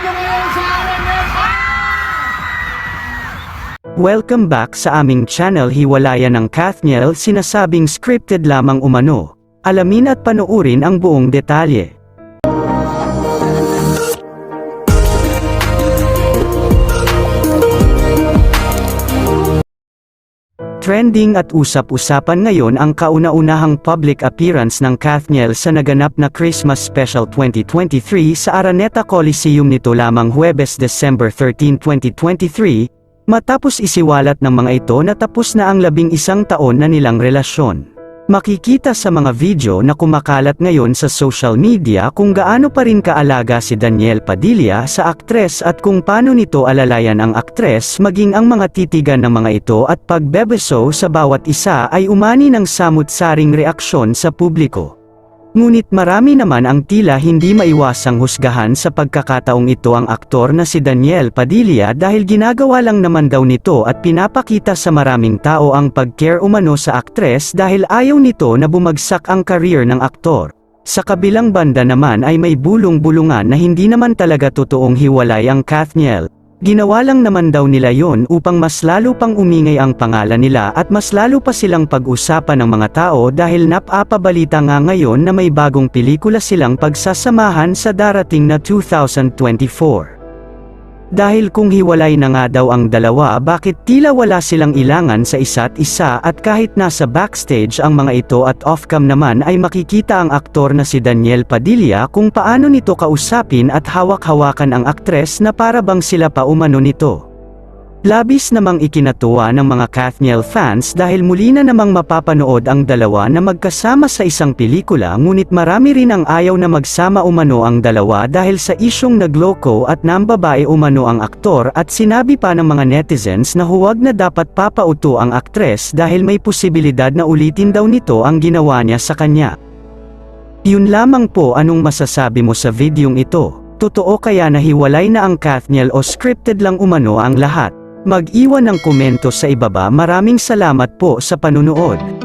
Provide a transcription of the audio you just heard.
nyo ngayon sa Araneta! Welcome back sa aming channel. Hiwalayan ng Kathniel, sinasabing scripted lamang umano. Alamin at panoorin ang buong detalye. Trending at usap-usapan ngayon ang kauna-unahang public appearance ng Kathniel sa naganap na Christmas Special 2023 sa Araneta Coliseum nito lamang Huwebes, December 13, 2023, matapos isiwalat ng mga ito na tapos na ang 11 taon na nilang relasyon. Makikita sa mga video na kumakalat ngayon sa social media kung gaano pa rin kaalaga si Daniel Padilla sa aktres at kung paano nito alalayan ang aktres maging ang mga titigan ng mga ito at pagbebeso sa bawat isa ay umani ng samut-saring reaksyon sa publiko. Ngunit marami naman ang tila hindi maiwasang husgahan sa pagkakataong ito ang aktor na si Daniel Padilla dahil ginagawa lang naman daw nito at pinapakita sa maraming tao ang pag-care umano sa aktres dahil ayaw nito na bumagsak ang career ng aktor. Sa kabilang banda naman ay may bulong-bulungan na hindi naman talaga totoong hiwalay ang Kathniel. Ginawa lang naman daw nila yon upang mas lalo pang umingay ang pangalan nila at mas lalo pa silang pag-usapan ng mga tao dahil napapabalita nga ngayon na may bagong pelikula silang pagsasamahan sa darating na 2024. Dahil kung hiwalay na nga daw ang dalawa, bakit tila wala silang ilangan sa isa't isa at kahit nasa backstage ang mga ito at off-cam naman ay makikita ang aktor na si Daniel Padilla kung paano nito kausapin at hawak-hawakan ang aktres na para bang sila pa umano nito. Labis namang ikinatuwa ng mga Kathniel fans dahil muli na namang mapapanood ang dalawa na magkasama sa isang pelikula, ngunit marami rin ang ayaw na magsama umano ang dalawa dahil sa isyong nagloko at nambabae umano ang aktor at sinabi pa ng mga netizens na huwag na dapat papauto ang aktres dahil may posibilidad na ulitin daw nito ang ginawa niya sa kanya. Yun lamang po, anong masasabi mo sa videong ito? Totoo kaya na hiwalay na ang Kathniel o scripted lang umano ang lahat? Mag-iwan ng komento sa ibaba. Maraming salamat po sa panunood.